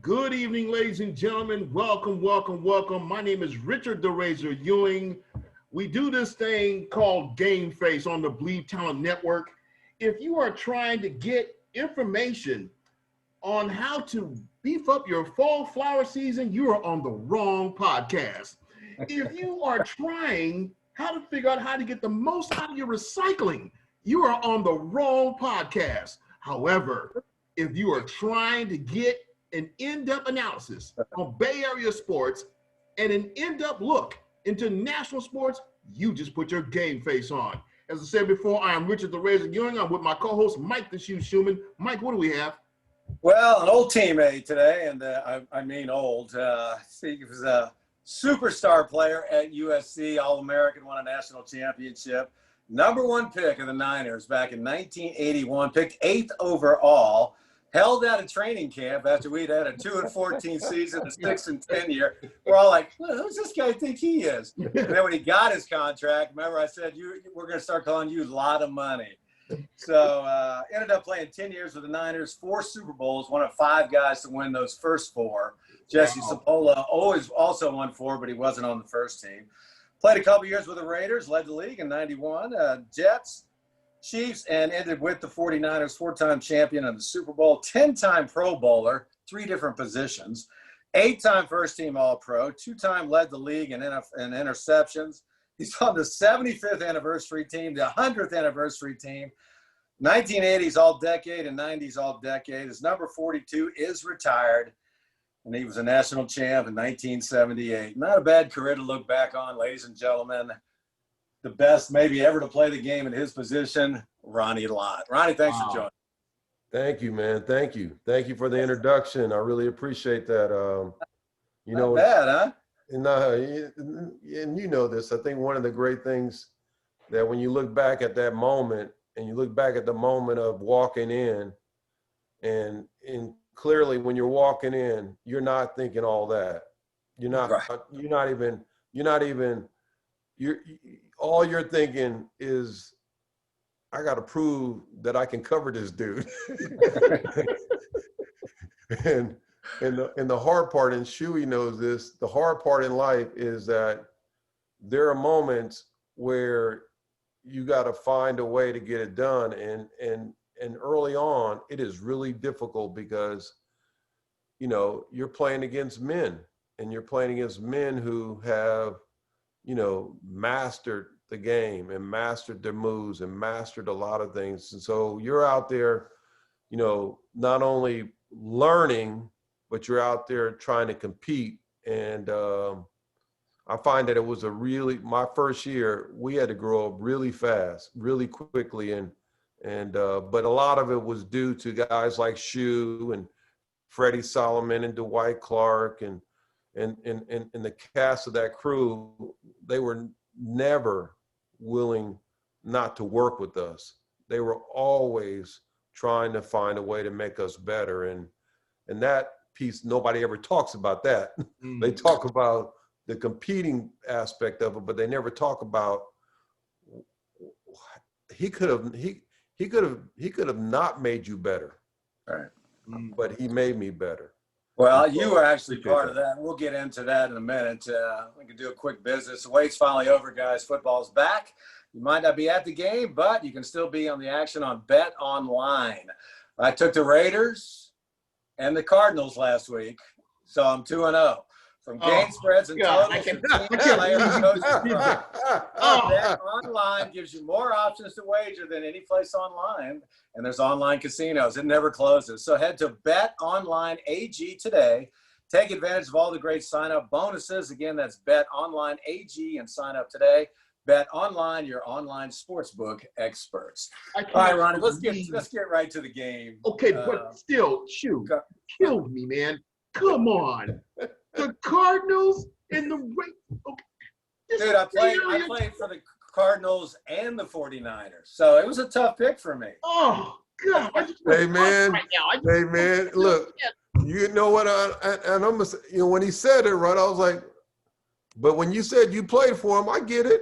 Good evening, ladies and gentlemen. Welcome, welcome, welcome. My name is Richard the Razor Ewing. We do this thing called GameFace on the Bleav Talent Network. If you are trying to get information on how to beef up your fall flower season, you are on the wrong podcast. If you are trying how to figure out how to get the most out of your recycling, you are on the wrong podcast. However, if you are trying to get an in-depth analysis on Bay Area sports and an in-depth look into national sports, you just put your game face on. As I said before, I am Richard the Razor Ewing. I'm with my co-host, Mike the Shoe Shumann. Mike, what do we have? Well, an old teammate today, and I mean old. He was a superstar player at USC, All-American, won a national championship. Number one pick of the Niners back in 1981, picked 8th overall. Held out of training camp after we'd had a 2-14 season, a 6-10 year. We're all like, well, who's this guy think he is? And then when he got his contract, remember I said, we're going to start calling you Lot of Money. So ended up playing 10 years with the Niners, 4 Super Bowls, one of 5 guys to win those first 4. Jesse Sapola always also won 4, but he wasn't on the first team. Played a couple years with the Raiders, led the league in 91, Jets, Chiefs, and ended with the 49ers, 4-time champion of the Super Bowl, 10-time Pro Bowler, 3 different positions, 8-time first-team All-Pro, 2-time led the league in interceptions. He's on the 75th anniversary team, the 100th anniversary team, 1980s All-Decade and 90s All-Decade. His number 42 is retired, and he was a national champ in 1978. Not a bad career to look back on, ladies and gentlemen. The best maybe ever to play the game in his position, Ronnie Lott. Ronnie, thanks for joining. Thank you, man. Thank you. Thank you for the introduction. I really appreciate that. Not bad, huh? And you know this. I think one of the great things that when you look back at that moment and you look back at the moment of walking in, and clearly when you're walking in, you're not thinking all that. All you're thinking is, I got to prove that I can cover this dude. and the hard part, and Shuey knows this, the hard part in life is that there are moments where you got to find a way to get it done. And early on, it is really difficult because, you know, you're playing against men, and you're playing against men who have, you know, mastered the game and mastered their moves and mastered a lot of things. And so you're out there, you know, not only learning, but you're out there trying to compete. And I find that it was my first year, we had to grow up really fast, really quickly. But a lot of it was due to guys like Shu and Freddie Solomon and Dwight Clark and the cast of that crew. They were never willing not to work with us. They were always trying to find a way to make us better. And that piece, nobody ever talks about that. They talk about the competing aspect of it, but they never talk about he could have not made you better. Right. But he made me better. Well, you were actually part of that. We'll get into that in a minute. We can do a quick business. The wait's finally over, guys. Football's back. You might not be at the game, but you can still be on the action on Bet Online. I took the Raiders and the Cardinals last week, so I'm 2-0. From game spreads and totals to team players coast to coast. Bet Online gives you more options to wager than any place online, and there's online casinos. It never closes. So head to Bet Online AG today. Take advantage of all the great sign-up bonuses. Again, that's Bet Online AG and sign up today. Bet Online, your online sportsbook experts. All right, Ronnie, let's get right to the game. Okay, but still, Shu, killed me, man. Come on. The Cardinals and the Raiders. Okay. Dude, I played for the Cardinals and the 49ers, so it was a tough pick for me. Oh, God. Hey, man. Look, you know what? And I'm gonna say, you know, when he said it, right, I was like, but when you said you played for him, I get it.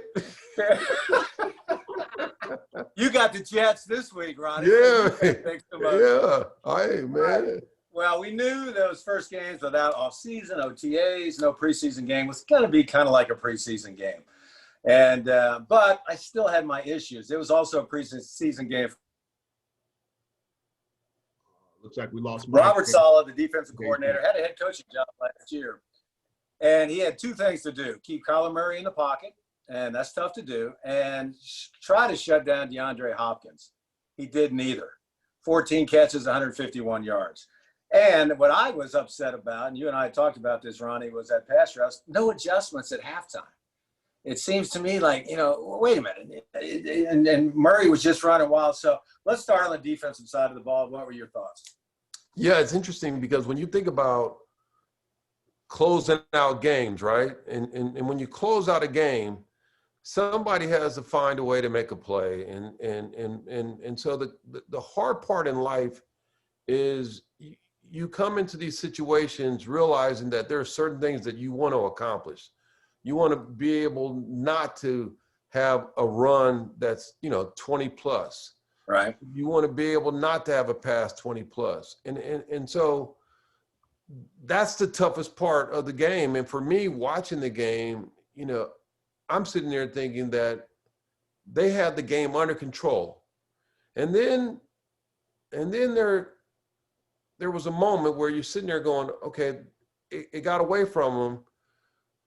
You got the Jets this week, Ronnie. Yeah. Yeah. Hey, man. Well, we knew those first games without off-season, OTAs, no preseason game was going to be kind of like a preseason game. And but I still had my issues. It was also a preseason game. Looks like we lost Robert Saleh, the defensive coordinator, had a head coaching job last year. And he had two things to do: keep Kyler Murray in the pocket, and that's tough to do, and try to shut down DeAndre Hopkins. He did neither. 14 catches, 151 yards. And what I was upset about, and you and I talked about this, Ronnie, was that pass rush, no adjustments at halftime. It seems to me like, wait a minute. And Murray was just running wild. So let's start on the defensive side of the ball. What were your thoughts? Yeah, it's interesting because when you think about closing out games, right? And when you close out a game, somebody has to find a way to make a play. And so the hard part in life is you come into these situations realizing that there are certain things that you want to accomplish. You want to be able not to have a run that's, 20 plus. Right. You want to be able not to have a pass 20 plus. And so that's the toughest part of the game. And for me, watching the game, I'm sitting there thinking that they had the game under control. And then there was a moment where you're sitting there going, okay, it got away from them.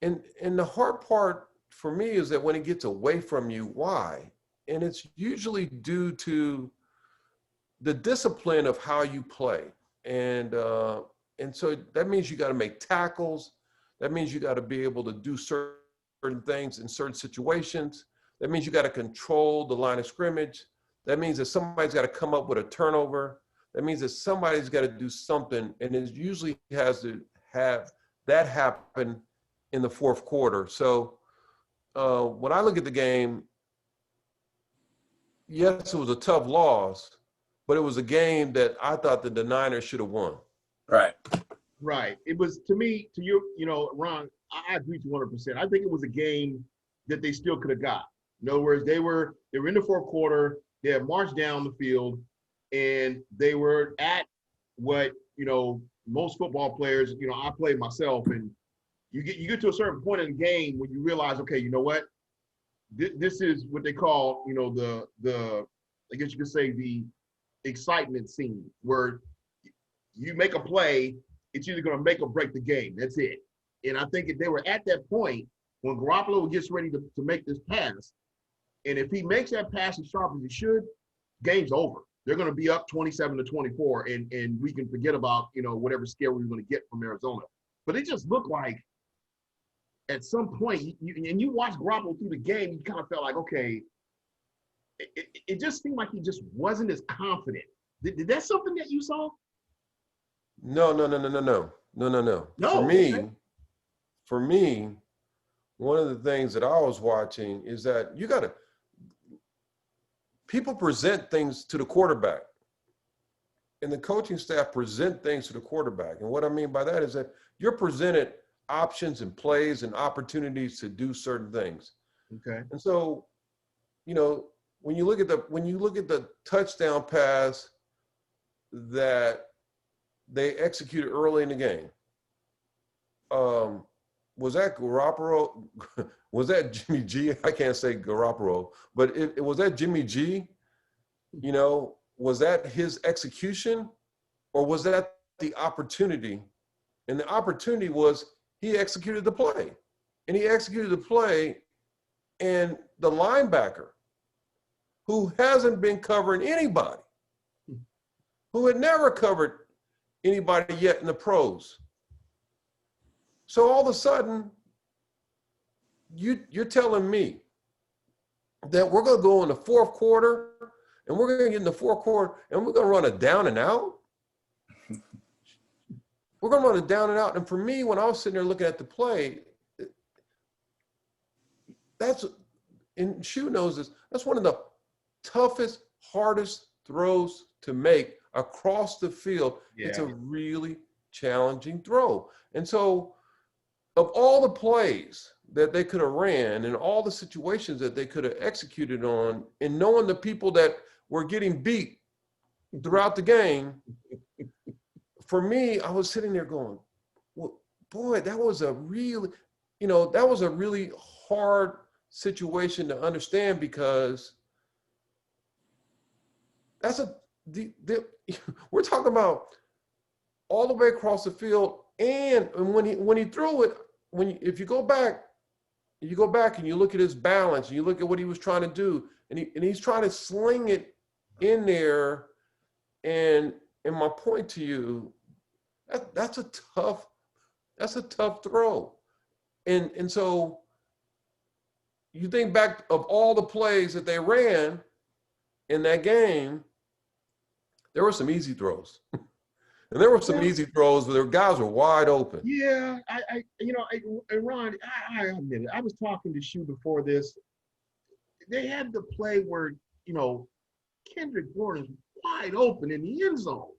And the hard part for me is that when it gets away from you, why? And it's usually due to the discipline of how you play. And so that means you got to make tackles. That means you got to be able to do certain things in certain situations. That means you got to control the line of scrimmage. That means that somebody's got to come up with a turnover. That means that somebody's got to do something, and it usually has to have that happen in the fourth quarter. So when I look at the game, yes, it was a tough loss, but it was a game that I thought that the Niners should have won. Right. Right. It was, to me, to you, Ron, I agree 200%. I think it was a game that they still could have got. In other words, they were in the fourth quarter. They had marched down the field, and they were at what, most football players, I played myself, and you get to a certain point in the game when you realize, okay, you know what? This is what they call, the I guess you could say the excitement scene, where you make a play, it's either going to make or break the game. That's it. And I think if they were at that point when Garoppolo gets ready to make this pass, and if he makes that pass as sharp as he should, game's over. They're going to be up 27-24, and we can forget about, whatever scare we were going to get from Arizona. But it just looked like at some point, you watch Garoppolo through the game, you kind of felt like, okay, it just seemed like he just wasn't as confident. Did that something that you saw? No. For me, one of the things that I was watching is that people present things to the quarterback, and the coaching staff present things to the quarterback. And what I mean by that is that you're presented options and plays and opportunities to do certain things. Okay. And so, when you look at the touchdown pass that they executed early in the game, was that Garoppolo? Was that Jimmy G? I can't say Garoppolo, but it was that Jimmy G? Was that his execution, or was that the opportunity? And the opportunity was he executed the play. And he executed the play, and the linebacker, who hasn't been covering anybody, who had never covered anybody yet in the pros. So all of a sudden, you're telling me that we're going to go in the fourth quarter, and we're going to get in the fourth quarter, and we're going to run a down and out? We're going to run a down and out. And for me, when I was sitting there looking at the play, and Shu knows this, that's one of the toughest, hardest throws to make across the field. Yeah. It's a really challenging throw. And so of all the plays that they could have ran and all the situations that they could have executed on, and knowing the people that were getting beat throughout the game, for me, I was sitting there going, well, boy, that was a really, that was a really hard situation to understand, because that's we're talking about all the way across the field. And when he threw it, if you go back and you look at his balance and you look at what he was trying to do, and he's trying to sling it in there. And my point to you, that's a tough throw. And so you think back of all the plays that they ran in that game, there were some easy throws. And there were some easy throws where the guys were wide open. Yeah, Ron, I admit it. I was talking to Shu before this. They had the play where, Kendrick Bourne's wide open in the end zone.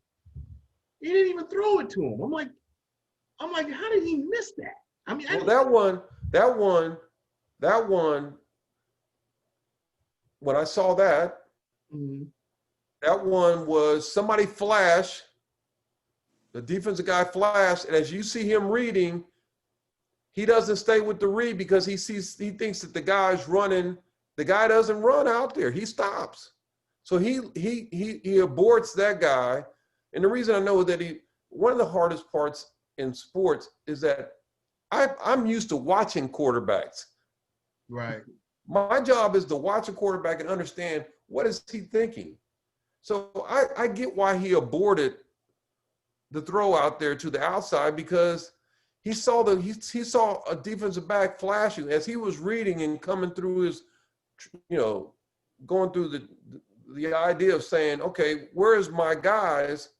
He didn't even throw it to him. I'm like, how did he miss that? I mean, that one, when I saw that, that one was somebody flash. The defensive guy flashed, and as you see him reading, he doesn't stay with the read because he thinks that the guy's running. The guy doesn't run out there. He stops. So he aborts that guy. And the reason I know that one of the hardest parts in sports is that I'm used to watching quarterbacks. Right. My job is to watch a quarterback and understand what is he thinking. So I get why he aborted the throw out there to the outside, because he saw a defensive back flashing as he was reading and coming through his, going through the idea of saying, okay, where's my guys?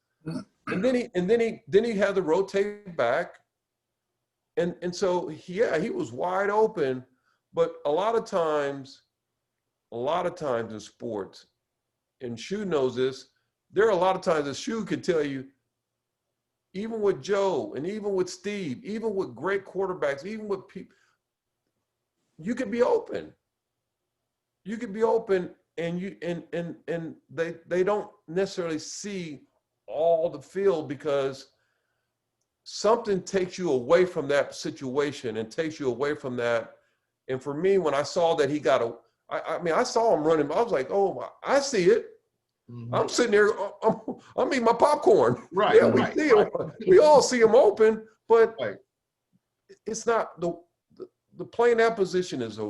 And then he had to rotate back. And so, yeah, he was wide open. But a lot of times in sports, and Shu knows this, there are a lot of times that Shu can tell you, even with Joe and even with Steve, even with great quarterbacks, even with people, you could be open. You could be open, and they don't necessarily see all the field, because something takes you away from that situation and takes you away from that. And for me, when I saw that he got I saw him running. I was like, oh, I see it. Mm-hmm. I'm sitting there, I'm eating my popcorn. Right. Yeah, right, see him. We all see him open, but it's not the playing that position is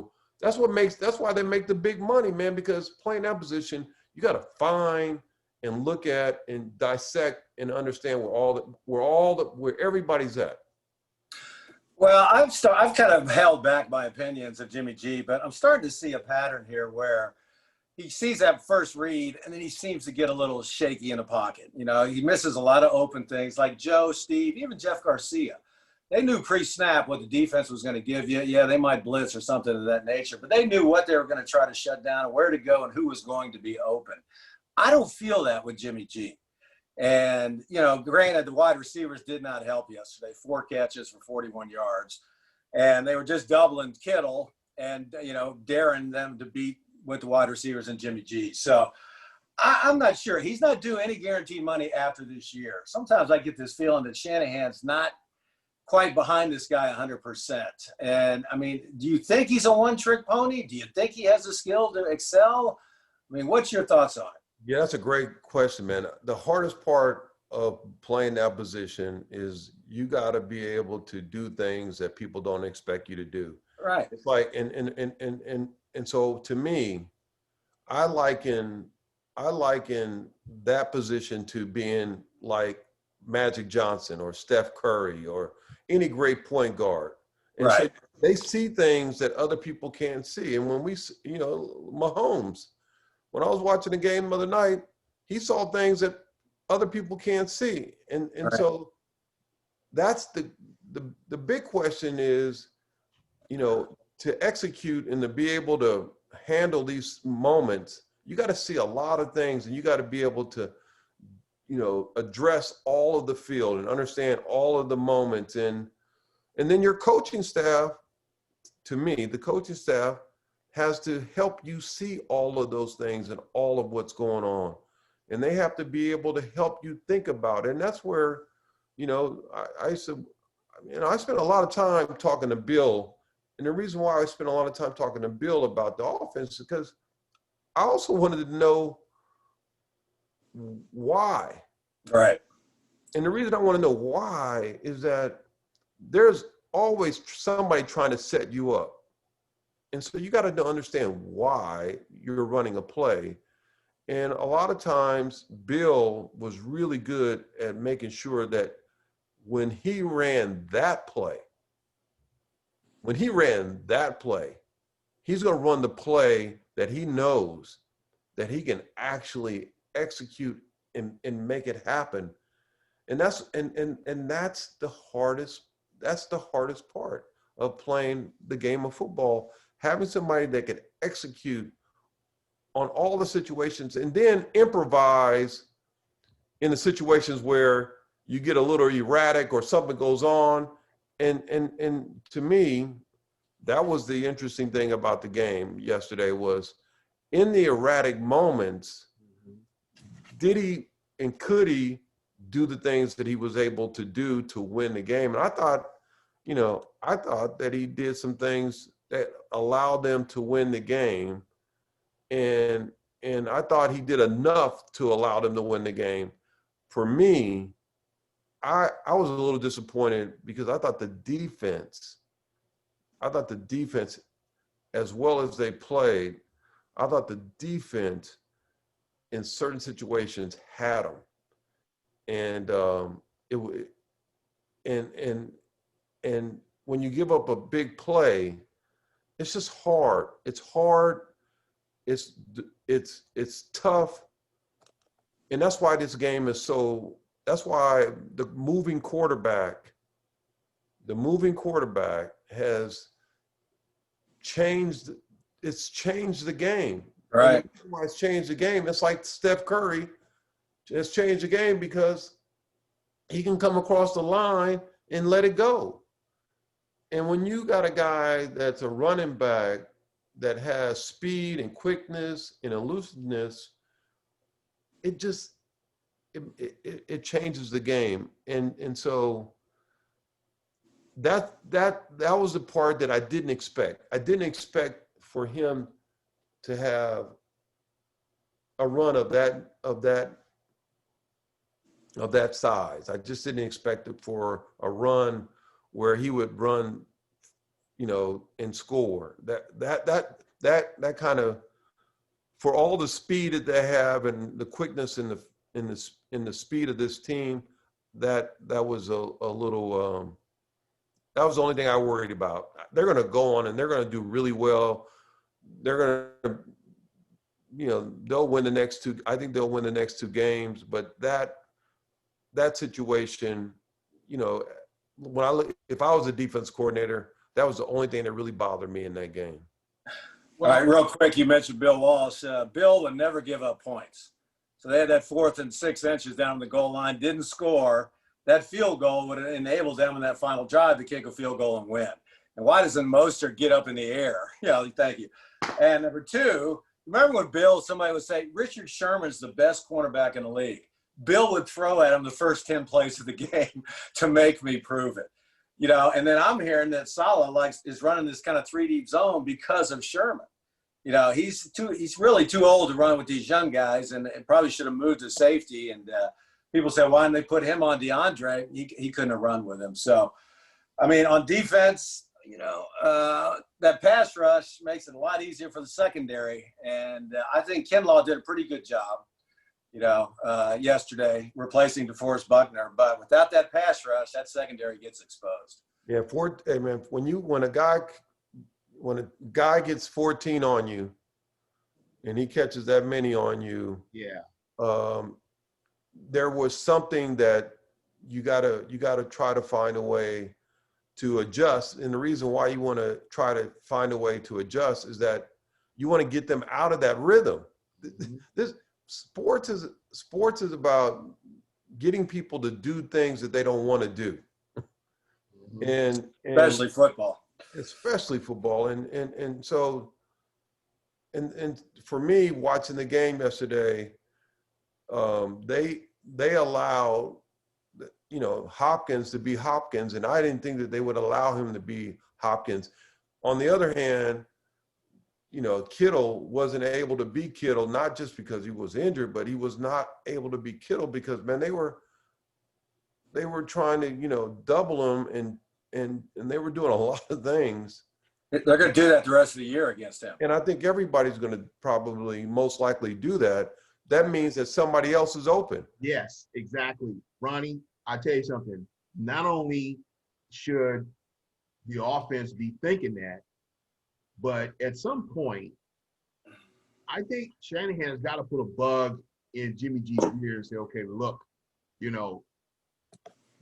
that's why they make the big money, man, because playing that position, you got to find and look at and dissect and understand where everybody's at. Well, I've kind of held back my opinions of Jimmy G, but I'm starting to see a pattern here where he sees that first read and then he seems to get a little shaky in the pocket. He misses a lot of open things like Joe, Steve, even Jeff Garcia. They knew pre-snap what the defense was going to give you. Yeah, they might blitz or something of that nature, but they knew what they were going to try to shut down and where to go and who was going to be open. I don't feel that with Jimmy G. And, granted, the wide receivers did not help yesterday. 4 catches for 41 yards. And they were just doubling Kittle and, daring them to beat with the wide receivers and Jimmy G. So I'm not sure. He's not due any guaranteed money after this year. Sometimes I get this feeling that Shanahan's not quite behind this guy 100%. And, do you think he's a one-trick pony? Do you think he has the skill to excel? What's your thoughts on it? Yeah, that's a great question, man. The hardest part of playing that position is you got to be able to do things that people don't expect you to do. Right. It's like, and so to me, I liken that position to being like Magic Johnson or Steph Curry or any great point guard. And right. So they see things that other people can't see. And when Mahomes, when I was watching the game the other night, he saw things that other people can't see. And right. So that's the big question is, to execute and to be able to handle these moments, you got to see a lot of things, and you got to be able to, address all of the field and understand all of the moments. And then your coaching staff, to me, the coaching staff has to help you see all of those things and all of what's going on. And they have to be able to help you think about it. And that's where I used to, I spent a lot of time talking to Bill. And the reason why I spent a lot of time talking to Bill about the offense is because I also wanted to know why. Right. And the reason I want to know why is that there's always somebody trying to set you up. And so you got to understand why you're running a play. And a lot of times Bill was really good at making sure that when he ran that play, he's going to run the play that he knows that he can actually execute and make it happen. And that's the hardest part of playing the game of football, having somebody that can execute on all the situations and then improvise in the situations where you get a little erratic or something goes on. And to me, that was the interesting thing about the game yesterday was in the erratic moments, did he and could he do the things that he was able to do to win the game? And I thought that he did some things that allowed them to win the game. And I thought he did enough to allow them to win the game. For me, I was a little disappointed because I thought the defense, as well as they played, I thought the defense in certain situations had them. And and when you give up a big play, it's just hard. It's hard. It's tough. And that's why this game is that's why the moving quarterback has changed. It's changed the game. Right. Why it's changed the game. It's like Steph Curry has changed the game because he can come across the line and let it go. And when you got a guy that's a running back that has speed and quickness and elusiveness, it changes the game. And so that was the part that I didn't expect. I didn't expect for him to have a run of that size. I just didn't expect it for a run where he would run, and score. That kind of, for all the speed that they have and the quickness in the speed of this team, that was a little. That was the only thing I worried about. They're going to go on and they're going to do really well. They're going to, they'll win the next two. I think they'll win the next two games. But that situation, if I was a defense coordinator, that was the only thing that really bothered me in that game. All right, real quick, you mentioned Bill Walsh. Bill would never give up points. So they had that 4th and 6 inches down the goal line, didn't score. That field goal would have enabled them in that final drive to kick a field goal and win. And why doesn't Mostert get up in the air? Thank you. And number 2, remember when somebody would say, Richard Sherman's the best cornerback in the league. Bill would throw at him the first 10 plays of the game to make me prove it. And then I'm hearing that Saleh is running this kind of 3-deep zone because of Sherman. He's really too old to run with these young guys and probably should have moved to safety. And people say, why didn't they put him on DeAndre? He couldn't have run with him. So, on defense, that pass rush makes it a lot easier for the secondary. And I think Kinlaw did a pretty good job, yesterday replacing DeForest Buckner. But without that pass rush, that secondary gets exposed. Yeah, when a guy gets 14 on you and he catches that many on you, there was something that you gotta try to find a way to adjust. And the reason why you want to try to find a way to adjust is that you want to get them out of that rhythm. This sports is about getting people to do things that they don't want to do. And especially football. And so for me, watching the game yesterday, they allowed you know, Hopkins to be Hopkins, and I didn't think that they would allow him to be Hopkins. On the other hand, you know, Kittle wasn't able to be Kittle, not just because he was injured, but he was not able to be Kittle because, man, they were trying to, you know, double him, and they were doing a lot of things. They're going to do that the rest of the year against him. And I think everybody's going to probably most likely do that. That means that somebody else is open. Yes, exactly. Ronnie, I tell you something. Not only should the offense be thinking that, but at some point, I think Shanahan has got to put a bug in Jimmy G's ear and say, okay, look, you know,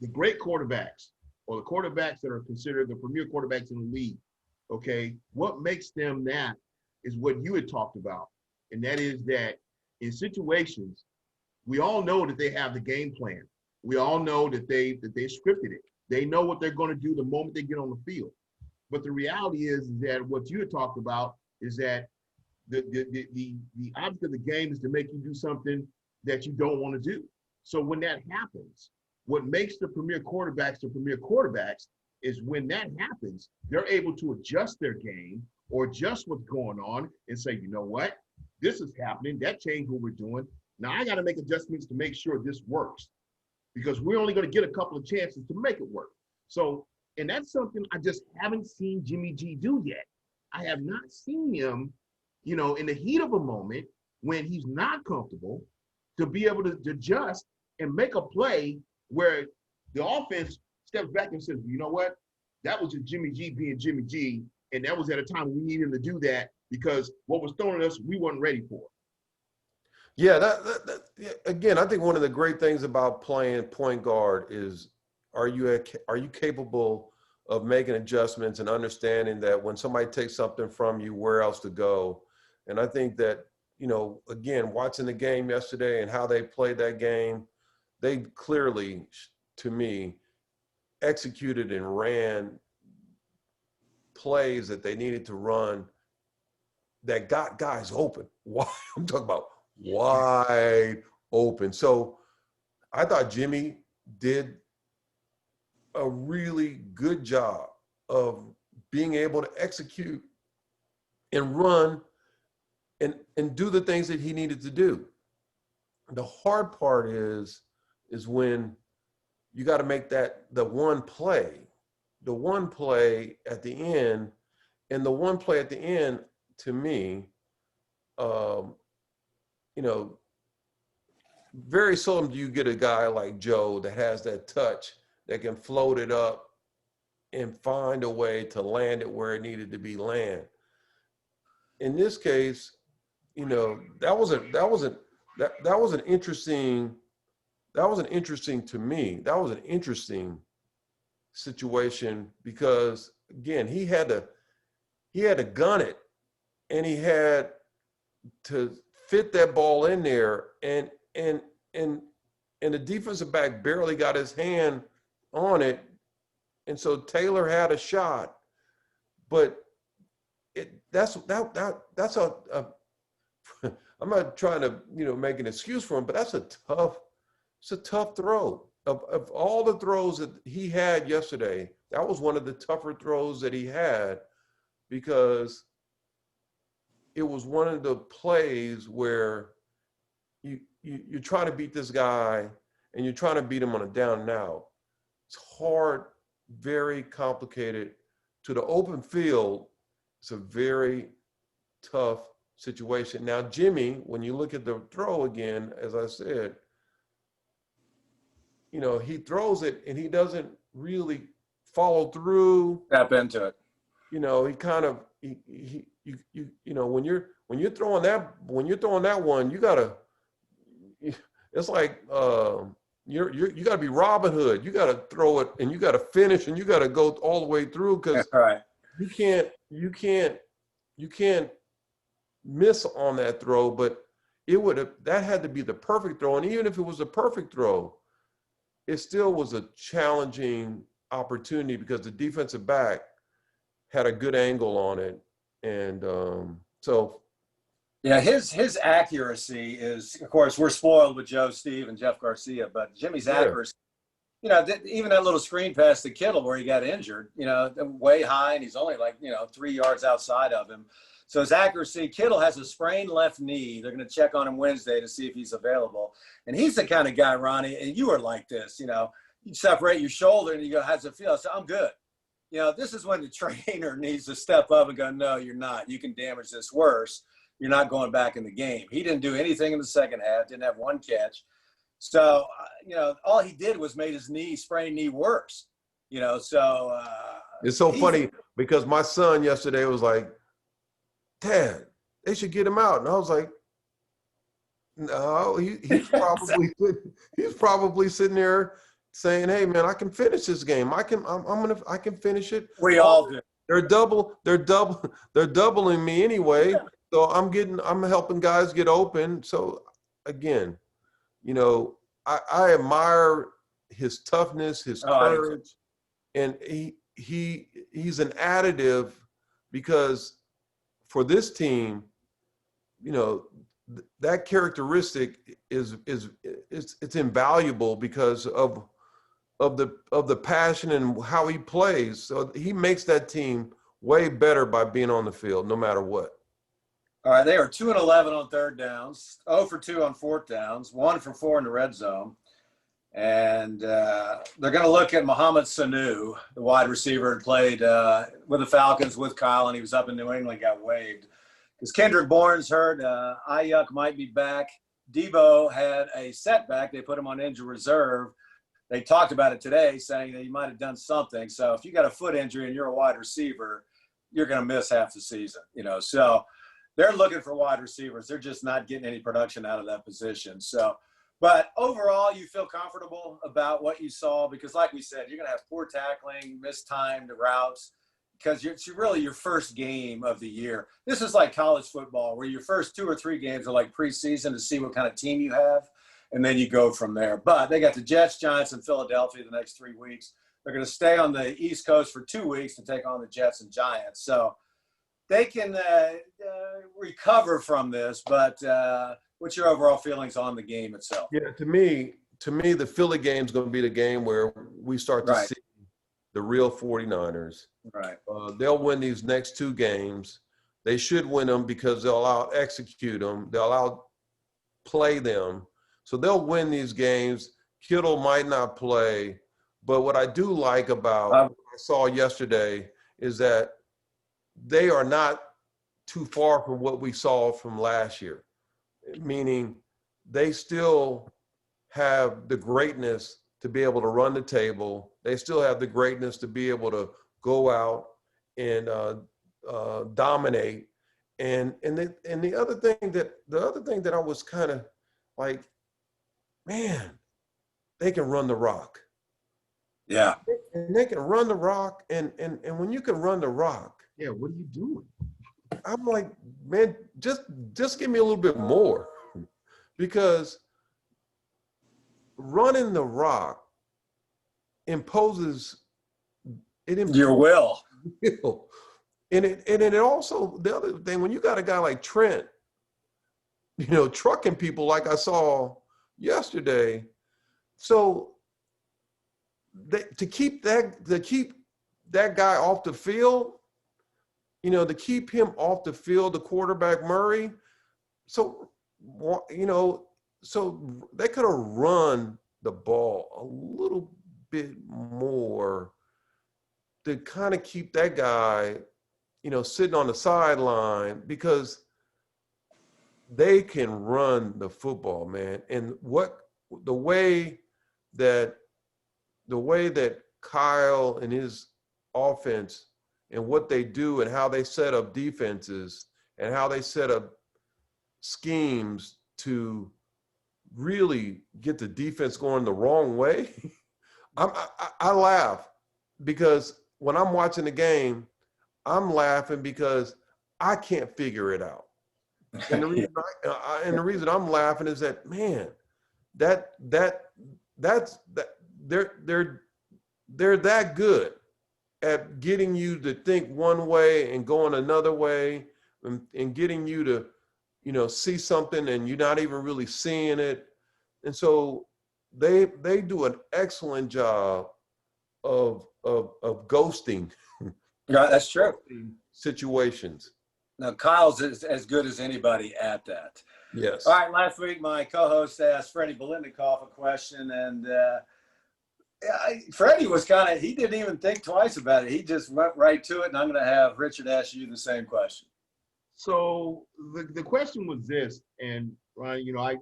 the great quarterbacks or the quarterbacks that are considered the premier quarterbacks in the league, okay, what makes them that is what you had talked about. And that is that in situations, we all know that they have the game plan. We all know that they scripted it. They know what they're going to do the moment they get on the field. But the reality is that what you had talked about is that the object of the game is to make you do something that you don't want to do. So when that happens, what makes the premier quarterbacks is when that happens, they're able to adjust their game or adjust what's going on and say, you know what, this is happening. That changed what we're doing. Now I got to make adjustments to make sure this works because we're only going to get a couple of chances to make it work. So, and that's something I just haven't seen Jimmy G do yet. I have not seen him, you know, in the heat of a moment when he's not comfortable to be able to adjust and make a play where the offense steps back and says, you know what, that was just Jimmy G being Jimmy G, and that was at a time we needed him to do that because what was thrown at us, we weren't ready for. Yeah, again, I think one of the great things about playing point guard is are you capable of making adjustments and understanding that when somebody takes something from you, where else to go? And I think that, you know, again, watching the game yesterday and how they played that game, they clearly, to me, executed and ran plays that they needed to run that got guys open. I'm talking about wide open. So I thought Jimmy did a really good job of being able to execute and run and do the things that he needed to do. The hard part is when you got to make that the one play at the end, and the one play at the end to me, you know, very seldom do you get a guy like Joe that has that touch that can float it up and find a way to land it where it needed to be land. In this case, you know, that was an interesting to me. That was an interesting situation because again, he had to gun it and he had to fit that ball in there and the defensive back barely got his hand on it. And so Taylor had a shot, but that's a I'm not trying to, you know, make an excuse for him, but it's a tough throw. Of all the throws that he had yesterday, that was one of the tougher throws that he had because it was one of the plays where you're trying to beat this guy and you're trying to beat him on a down and out. It's hard, very complicated. To the open field, it's a very tough situation. Now, Jimmy, when you look at the throw again, as I said, you know, he throws it and he doesn't really follow through. Tap into it. You know, he kind of you know, when you're throwing that one, you gotta. It's like you gotta be Robin Hood. You gotta throw it and you gotta finish and you gotta go all the way through because right. you can't miss on that throw. But that had to be the perfect throw, and even if it was a perfect throw, it still was a challenging opportunity because the defensive back had a good angle on it. And so. Yeah, his accuracy is, of course, we're spoiled with Joe, Steve, and Jeff Garcia, but Jimmy's accuracy, even that little screen pass to Kittle where he got injured, way high, and he's only 3 yards outside of him. So his accuracy, Kittle has a sprained left knee. They're going to check on him Wednesday to see if he's available. And he's the kind of guy, Ronnie, and you are like this, you separate your shoulder and you go, how's it feel? I said, I'm good. This is when the trainer needs to step up and go, no, you're not. You can damage this worse. You're not going back in the game. He didn't do anything in the second half, didn't have one catch. So, all he did was made his sprained knee worse, It's so funny because my son yesterday was like, Dad, they should get him out. And I was like, no, he's probably sitting there saying, hey man, I can finish this game. I can finish it. We all do. They're doubling me anyway. Yeah. So I'm helping guys get open. So again, I admire his toughness, his courage, and he's an additive because for this team, that characteristic is invaluable because of the passion and how he plays. So he makes that team way better by being on the field, no matter what. All right, they are 2-11 on third downs, 0 for 2 on fourth downs, 1 for 4 in the red zone. And they're going to look at Mohamed Sanu, the wide receiver, and played with the Falcons with Kyle, and he was up in New England, got waived. Because Kendrick Bourne's hurt, Ayuk might be back. Debo had a setback. They put him on injured reserve. They talked about it today, saying that he might have done something. So if you got a foot injury and you're a wide receiver, you're going to miss half the season. So they're looking for wide receivers. They're just not getting any production out of that position. So. But overall, you feel comfortable about what you saw because, like we said, you're going to have poor tackling, mistimed routes because it's really your first game of the year. This is like college football where your first 2 or 3 games are like preseason to see what kind of team you have, and then you go from there. But they got the Jets, Giants, and Philadelphia the next 3 weeks. They're going to stay on the East Coast for 2 weeks to take on the Jets and Giants. So they can recover from this, but what's your overall feelings on the game itself? Yeah, to me, the Philly game is going to be the game where we start to see the real 49ers. Right. They'll win these next 2 games. They should win them because they'll out-execute them. They'll out-play them. So they'll win these games. Kittle might not play. But what I do like about what I saw yesterday is that they are not too far from what we saw from last year. Meaning they still have the greatness to be able to run the table. They still have the greatness to be able to go out and dominate. And the other thing that I was kind of like, man, they can run the rock. Yeah. And they can run the rock. And when you can run the rock, yeah, what are you doing? I'm like, man, just give me a little bit more because running the rock imposes your will. And it also, the other thing, when you got a guy like Trent, trucking people like I saw yesterday, so to keep that guy off the field, to keep him off the field, the quarterback Murray. So, so they could have run the ball a little bit more to kind of keep that guy, sitting on the sideline because they can run the football, man. And the way that Kyle and his offense and what they do and how they set up defenses and how they set up schemes to really get the defense going the wrong way. I laugh because when I'm watching the game, I'm laughing because I can't figure it out. And the reason I'm laughing is that, man, that's they're that good at getting you to think one way and going another way and getting you to, see something and you're not even really seeing it. And so they do an excellent job of ghosting. Yeah, that's true. Situations. Now, Kyle's as good as anybody at that. Yes. All right, last week my co-host asked Freddie Bolitnikoff a question, and Freddie was he didn't even think twice about it. He just went right to it, and I'm going to have Richard ask you the same question. So the question was this, and Ronnie, like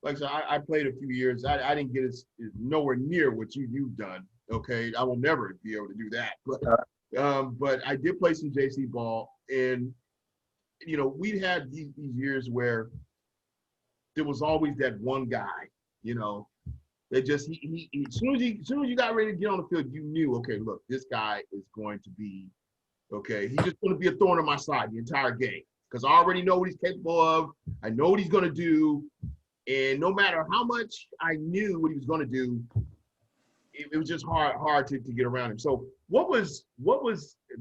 I said, I played a few years. I didn't get nowhere near what you've done. Okay, I will never be able to do that. But I did play some JC ball, and we had these years where there was always that one guy, that just he as soon as you got ready to get on the field, you knew, okay, look, this guy is going to be, okay, he's just going to be a thorn in my side the entire game because I already know what he's capable of. I know what he's going to do, and no matter how much I knew what he was going to do, it was just hard to get around him. So what was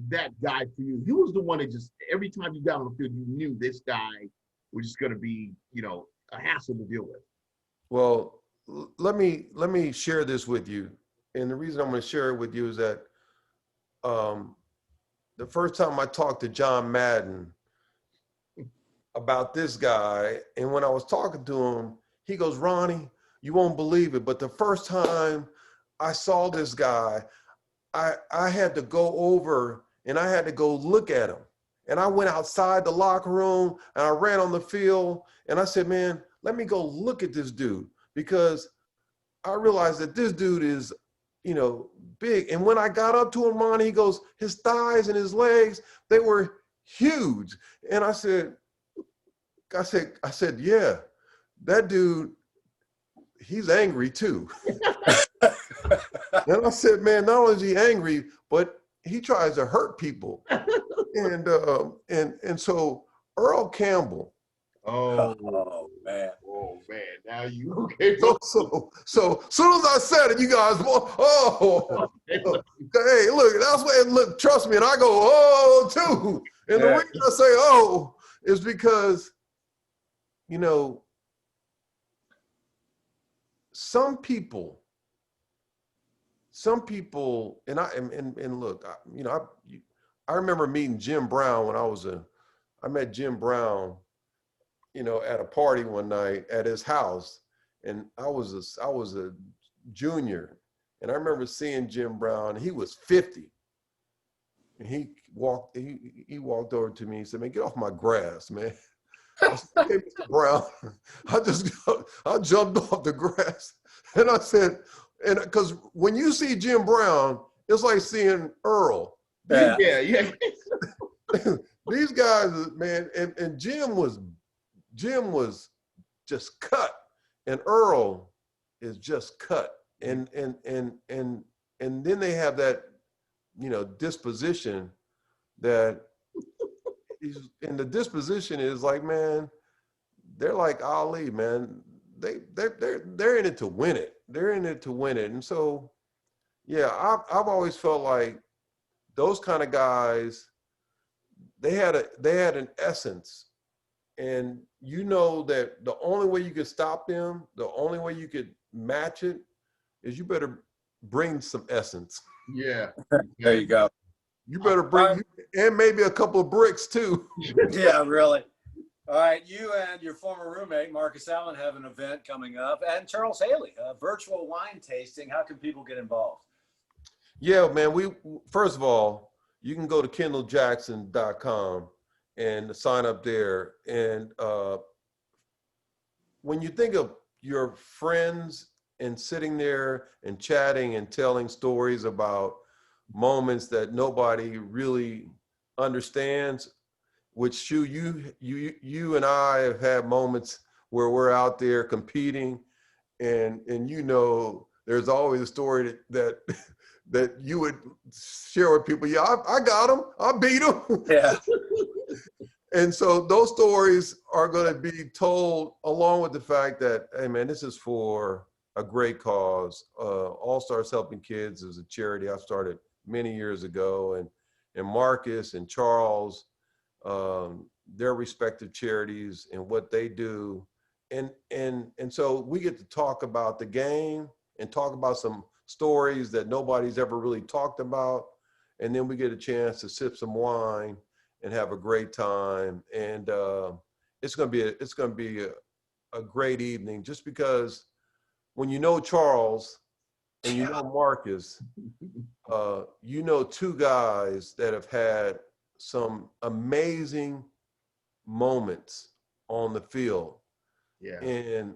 that guy for you? Who was the one that just every time you got on the field, you knew this guy was just going to be, a hassle to deal with? Well, let me share this with you. And the reason I'm going to share it with you is that the first time I talked to John Madden about this guy, and when I was talking to him, he goes, Ronnie, you won't believe it, but the first time I saw this guy, I had to go over and I had to go look at him. And I went outside the locker room and I ran on the field and I said, man, let me go look at this dude, because I realized that this dude is, big. And when I got up to him, Ronnie, he goes, his thighs and his legs, they were huge. And I said, yeah, that dude, he's angry too. And I said, man, not only is he angry, but he tries to hurt people. And so Earl Campbell. Oh man. Now you okay? So soon as I said it, you guys, hey, look, that's what. Look, trust me, and I go, oh, too. And the reason I say, oh, is because, some people, and look, I remember meeting Jim Brown when I met Jim Brown, at a party one night at his house, and I was a junior, and I remember seeing Jim Brown. He was 50, and he walked over to me and said, "Man, get off my grass, man." I said, "Hey, Mr. Brown," I jumped off the grass, and I said, and because when you see Jim Brown, it's like seeing Earl. Yeah. These guys, man, and Jim was just cut, and Earl is just cut, and then they have that, disposition that and the disposition is like, man, they're like Ali, man. They're in it to win it. They're in it to win it. And so, yeah, I've always felt like those kind of guys, they had an essence, and that the only way you could stop them, the only way you could match it, is you better bring some essence. Yeah. There you go. You better bring, and maybe a couple of bricks too. Yeah, really. All right, you and your former roommate, Marcus Allen, have an event coming up, and Charles Haley, a virtual wine tasting. How can people get involved? Yeah, man, first of all, you can go to kendalljackson.com and sign up there. And when you think of your friends and sitting there and chatting and telling stories about moments that nobody really understands, which you and I have had moments where we're out there competing, and there's always a story that you would share with people. Yeah, I got him. I beat him. Yeah. And so those stories are going to be told along with the fact that, hey man, this is for a great cause. All Stars Helping Kids is a charity I started many years ago, and Marcus and Charles, their respective charities and what they do, so we get to talk about the game and talk about some stories that nobody's ever really talked about. And then we get a chance to sip some wine and have a great time. And it's going to be a great evening, just because when you know Charles and you know Marcus, you know two guys that have had some amazing moments on the field. Yeah. And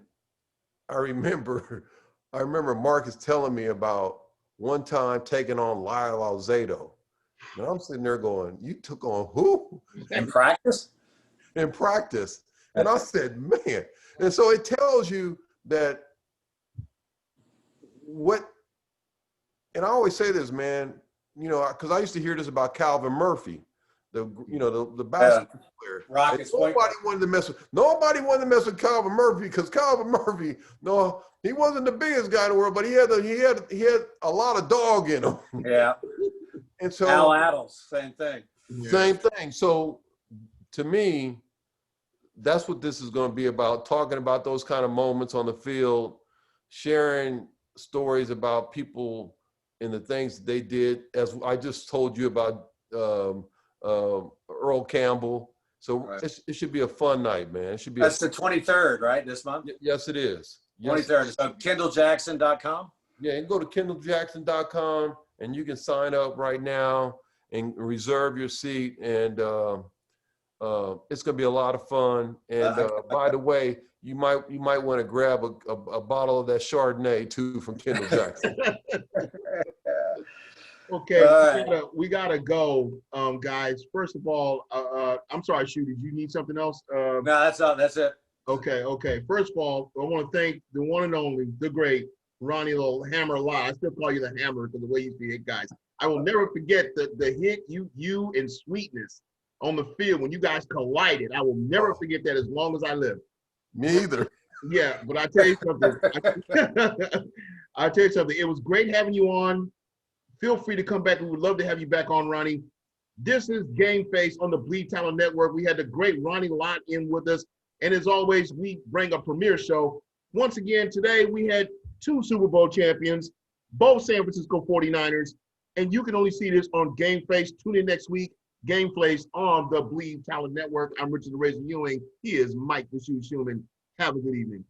I remember Marcus telling me about one time taking on Lyle Alzado. And I'm sitting there going, "You took on who?" In practice? In practice. And I said, man. And so it tells you that and I always say this, man, you know, because I used to hear this about Calvin Murphy, the basketball player. Rockets. Nobody wanted to mess with Calvin Murphy, because Calvin Murphy, no, he wasn't the biggest guy in the world, but he had a lot of dog in him. Yeah. And so Al Adams, same thing. Same thing. So to me, that's what this is going to be about, talking about those kind of moments on the field, sharing stories about people and the things that they did, as I just told you about Earl Campbell. So right. It should be a fun night, man. It should be. That's the 23rd, right, this month? Yes, it is. Yes. 23rd. So KendallJackson.com? Yeah, you can go to KendallJackson.com and you can sign up right now and reserve your seat. And it's going to be a lot of fun. And by the way, you might want to grab a bottle of that Chardonnay too from Kendall Jackson. Okay, right. we gotta go, guys. First of all, I'm sorry, Shu, did you need something else? No, that's all. That's it. Okay. First of all, I want to thank the one and only, the great Ronnie, little Hammer Lott. I still call you the Hammer because the way you see it, guys. I will never forget the hit you and Sweetness on the field when you guys collided. I will never forget that as long as I live. Me either. Yeah, but I tell you something. I tell you something. It was great having you on. Feel free to come back. We would love to have you back on, Ronnie. This is GameFace on the Bleav Talent Network. We had the great Ronnie Lott in with us. And as always, we bring a premiere show. Once again, today we had 2 Super Bowl champions, both San Francisco 49ers. And you can only see this on GameFace. Tune in next week. GameFace on the Bleav Talent Network. I'm Richard the Razor Ewing. He is Mike the Shoe Shumann. Have a good evening.